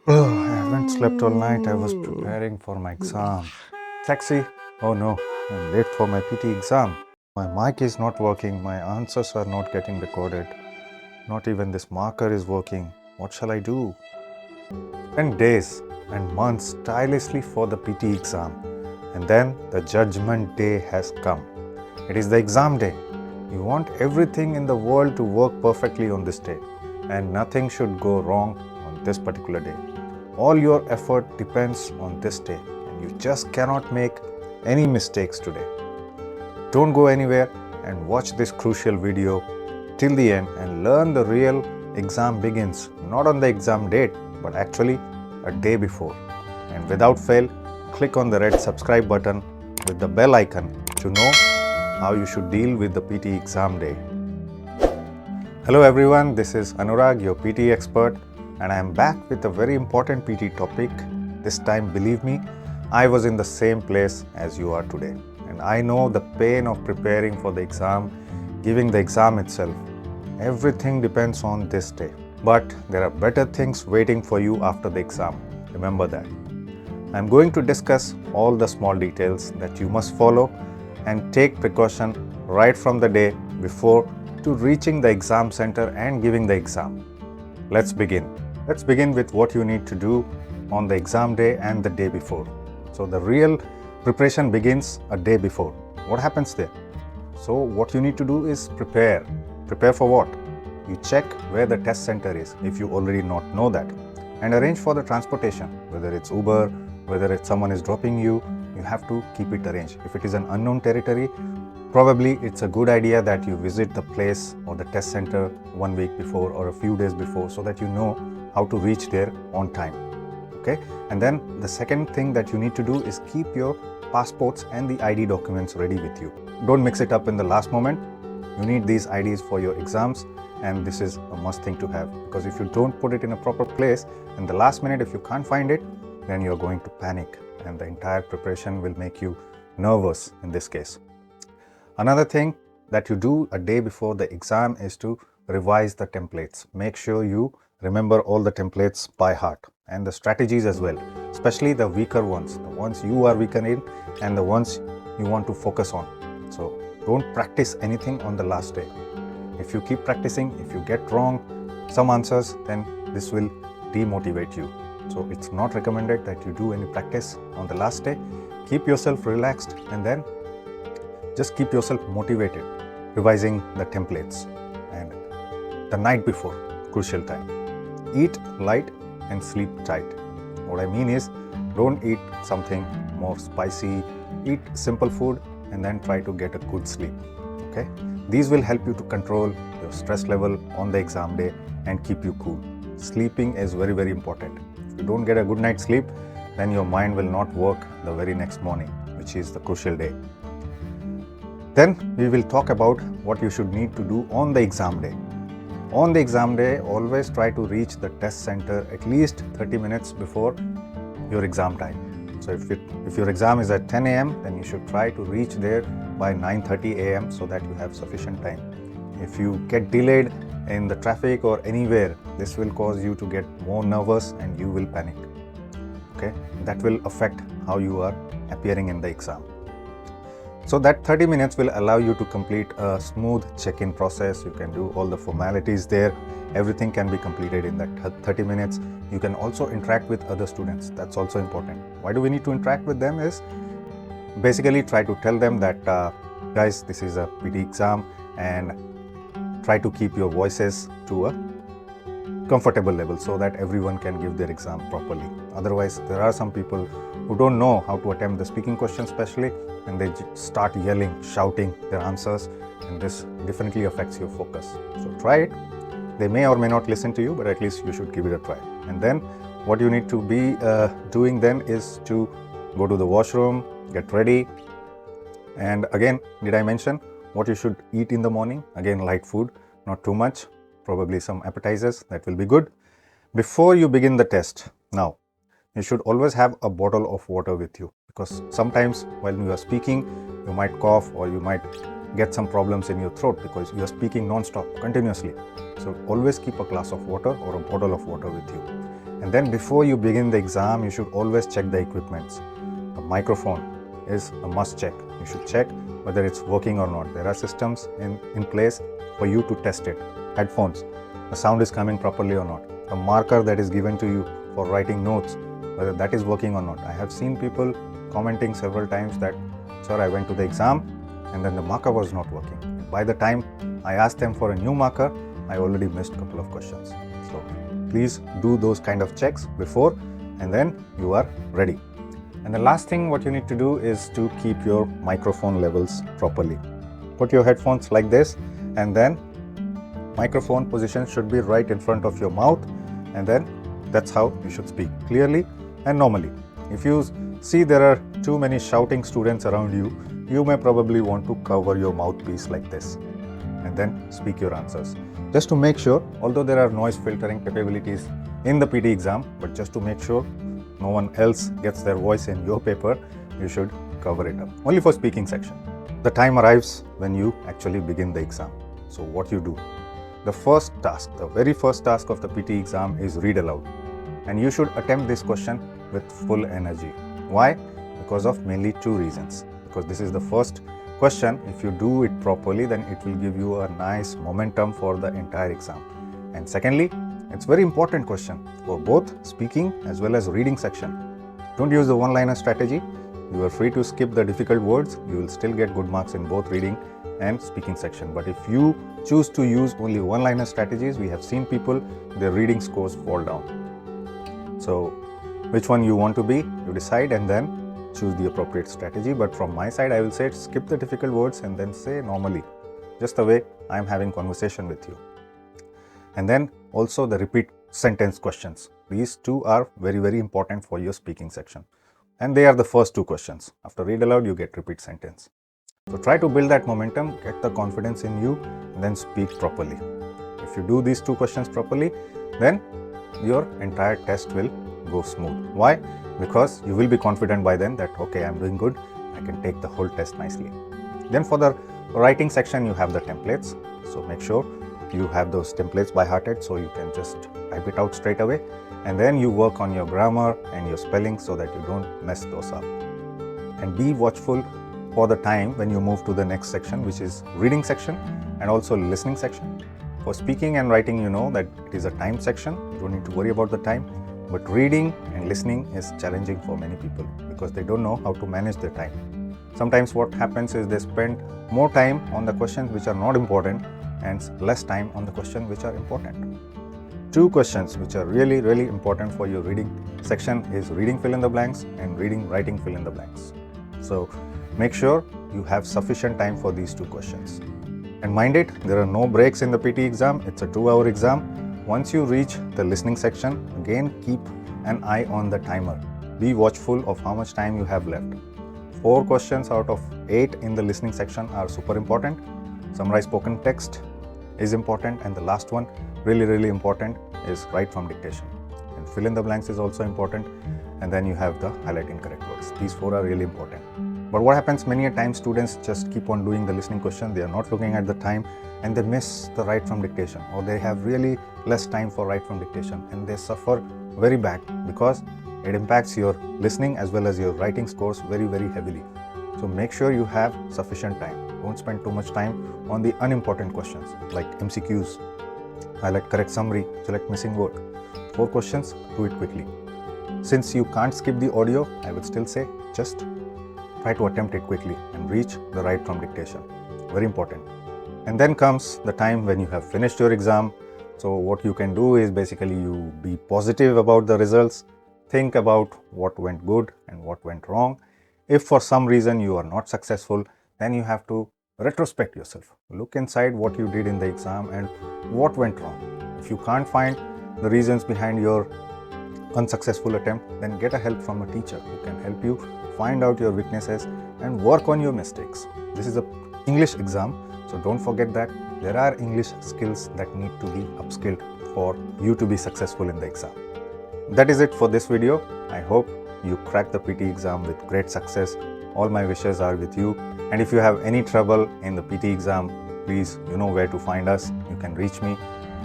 Oh, I haven't slept all night. I was preparing for my exam. Taxi. Oh no, I'm late for my PTE exam. My mic is not working. My answers are not getting recorded. Not even this marker is working. What shall I do? 10 days and months tirelessly for the PTE exam. And then the judgment day has come. It is the exam day. You want everything in the world to work perfectly on this day, and nothing should go wrong on this particular day. All your effort depends on this day, and you just cannot make any mistakes today. Don't go anywhere and watch this crucial video till the end and learn the real exam begins not on the exam date but actually a day before. And without fail, click on the red subscribe button with the bell icon to know how you should deal with the PTE exam day. Hello everyone, this is Anurag, your PTE expert, and I am back with a very important PTE topic. This time, believe me, I was in the same place as you are today, and I know the pain of preparing for the exam, giving the exam itself. Everything depends on this day. But there are better things waiting for you after the exam. Remember that. I am going to discuss all the small details that you must follow and take precaution right from the day before to reaching the exam center and giving the exam. Let's begin. Let's begin with what you need to do on the exam day and the day before. So the real preparation begins a day before. What happens there? So what you need to do is prepare. Prepare for what? You check where the test center is if you already not know that, and arrange for the transportation, whether it's Uber, whether it's someone is dropping you, you have to keep it arranged. If it is an unknown territory, probably it's a good idea that you visit the place or the test center 1 week before or a few days before so that you know how to reach there on time. Okay? And then the second thing that you need to do is keep your passports and the ID documents ready with you. Don't mix it up in the last moment. You need these IDs for your exams, and this is a must thing to have, because if you don't put it in a proper place in the last minute, if you can't find it, then you're going to panic and the entire preparation will make you nervous in this case. Another thing that you do a day before the exam is to revise the templates. Make sure you remember all the templates by heart and the strategies as well, especially the weaker ones, the ones you are weaker in and the ones you want to focus on. So don't practice anything on the last day. If you keep practicing, if you get wrong some answers, then this will demotivate you. So it's not recommended that you do any practice on the last day. Keep yourself relaxed and then just keep yourself motivated, revising the templates. And the night before, crucial time. Eat light and sleep tight. What I mean is, don't eat something more spicy, eat simple food and then try to get a good sleep. Okay? These will help you to control your stress level on the exam day and keep you cool. Sleeping is very, very important. If you don't get a good night's sleep, then your mind will not work the very next morning, which is the crucial day. Then we will talk about what you should need to do on the exam day. On the exam day, always try to reach the test center at least 30 minutes before your exam time. So if your exam is at 10 a.m., then you should try to reach there by 9:30 a.m. so that you have sufficient time. If you get delayed in the traffic or anywhere, this will cause you to get more nervous and you will panic. Okay, that will affect how you are appearing in the exam. So that 30 minutes will allow you to complete a smooth check-in process. You can do all the formalities there. Everything can be completed in that 30 minutes. You can also interact with other students. That's also important. Why do we need to interact with them is basically try to tell them that guys, this is a PTE exam, and try to keep your voices to a comfortable level so that everyone can give their exam properly. Otherwise, there are some people who don't know how to attempt the speaking question especially, and they start yelling, shouting their answers, and this definitely affects your focus. So try it. They may or may not listen to you, but at least you should give it a try. And then what you need to be doing then is to go to the washroom, get ready. And again, did I mention what you should eat in the morning? Again, light food, not too much, probably some appetizers, that will be good. Before you begin the test, now, you should always have a bottle of water with you, because sometimes while you are speaking, you might cough or you might get some problems in your throat because you are speaking non-stop, continuously. So always keep a glass of water or a bottle of water with you. And then before you begin the exam, you should always check the equipments. The microphone is a must check. You should check whether it's working or not. There are systems in place for you to test it. Headphones, the sound is coming properly or not. The marker that is given to you for writing notes, whether that is working or not. I have seen people commenting several times that, sir, I went to the exam and then the marker was not working. By the time I asked them for a new marker, I already missed a couple of questions. So please do those kind of checks before, and then you are ready. And the last thing what you need to do is to keep your microphone levels properly. Put your headphones like this, and then microphone position should be right in front of your mouth, and then that's how you should speak clearly and normally. If you see there are too many shouting students around you, you may probably want to cover your mouthpiece like this and then speak your answers. Just to make sure, although there are noise filtering capabilities in the PTE exam, but just to make sure no one else gets their voice in your paper, you should cover it up. Only for speaking section. The time arrives when you actually begin the exam. So what you do? The first task, the very first task of the PTE exam is read aloud. And you should attempt this question with full energy. Why? Because of mainly two reasons. Because this is the first question. If you do it properly, then it will give you a nice momentum for the entire exam. And secondly, it's very important question for both speaking as well as reading section. Don't use the one-liner strategy. You are free to skip the difficult words. You will still get good marks in both reading and speaking section. But if you choose to use only one-liner strategies, we have seen people, their reading scores fall down. So which one you want to be, you decide and then choose the appropriate strategy. But from my side, I will say skip the difficult words and then say normally, just the way I am having conversation with you. And then also the repeat sentence questions. These two are very, very important for your speaking section. And they are the first two questions. After read aloud, you get repeat sentence. So try to build that momentum, get the confidence in you, and then speak properly. If you do these two questions properly, then your entire test will go smooth. Why? Because you will be confident by then that, okay, I'm doing good, I can take the whole test nicely. Then for the writing section, you have the templates. So make sure you have those templates by hearted so you can just type it out straight away. And then you work on your grammar and your spelling so that you don't mess those up. And be watchful for the time when you move to the next section, which is reading section and also listening section. For speaking and writing, you know that it is a time section. You don't need to worry about the time. But reading and listening is challenging for many people because they don't know how to manage their time. Sometimes what happens is they spend more time on the questions which are not important and less time on the questions which are important. Two questions which are really, really important for your reading section is reading fill in the blanks and reading writing fill in the blanks. So make sure you have sufficient time for these two questions. And mind it, there are no breaks in the PTE exam. It's a 2-hour exam. Once you reach the listening section, again keep an eye on the timer. Be watchful of how much time you have left. 4 questions out of 8 in the listening section are super important. Summarize spoken text is important, and the last one, really, really important, is write from dictation. And fill in the blanks is also important, and then you have the highlight incorrect words. These 4 are really important. But what happens many a time, students just keep on doing the listening question. They are not looking at the time and they miss the write from dictation, or they have really less time for write from dictation, and they suffer very bad because it impacts your listening as well as your writing scores very, very heavily. So make sure you have sufficient time. Don't spend too much time on the unimportant questions like MCQs, highlight correct summary, select missing word. 4 questions, do it quickly. Since you can't skip the audio, I would still say just try to attempt it quickly and reach the write from dictation. Very important. And then comes the time when you have finished your exam. So what you can do is basically you be positive about the results. Think about what went good and what went wrong. If for some reason you are not successful, then you have to retrospect yourself. Look inside what you did in the exam and what went wrong. If you can't find the reasons behind your unsuccessful attempt, then get a help from a teacher who can help you find out your weaknesses and work on your mistakes. This is an English exam, so don't forget that there are English skills that need to be upskilled for you to be successful in the exam. That is it for this video. I hope you crack the PTE exam with great success. All my wishes are with you. And if you have any trouble in the PTE exam, please, you know where to find us. You can reach me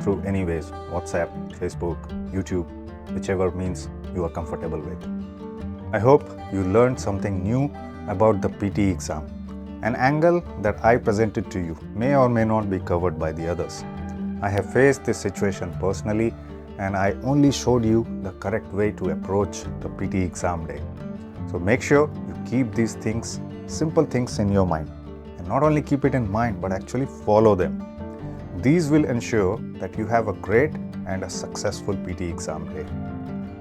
through any ways: WhatsApp, Facebook, YouTube, whichever means you are comfortable with. I hope you learned something new about the PTE exam. An angle that I presented to you may or may not be covered by the others. I have faced this situation personally, and I only showed you the correct way to approach the PTE exam day. So make sure you keep these things, simple things in your mind. And not only keep it in mind, but actually follow them. These will ensure that you have a great and a successful PTE exam day.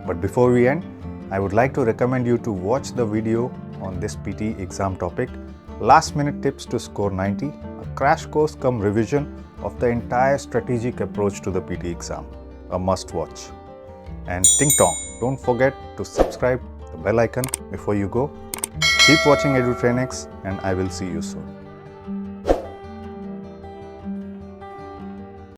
But before we end, I would like to recommend you to watch the video on this PTE exam topic, Last Minute Tips to Score 90, a crash course cum revision of the entire strategic approach to the PTE exam. A must watch. And ting tong, don't forget to subscribe the bell icon before you go. Keep watching Edutrainex, and I will see you soon.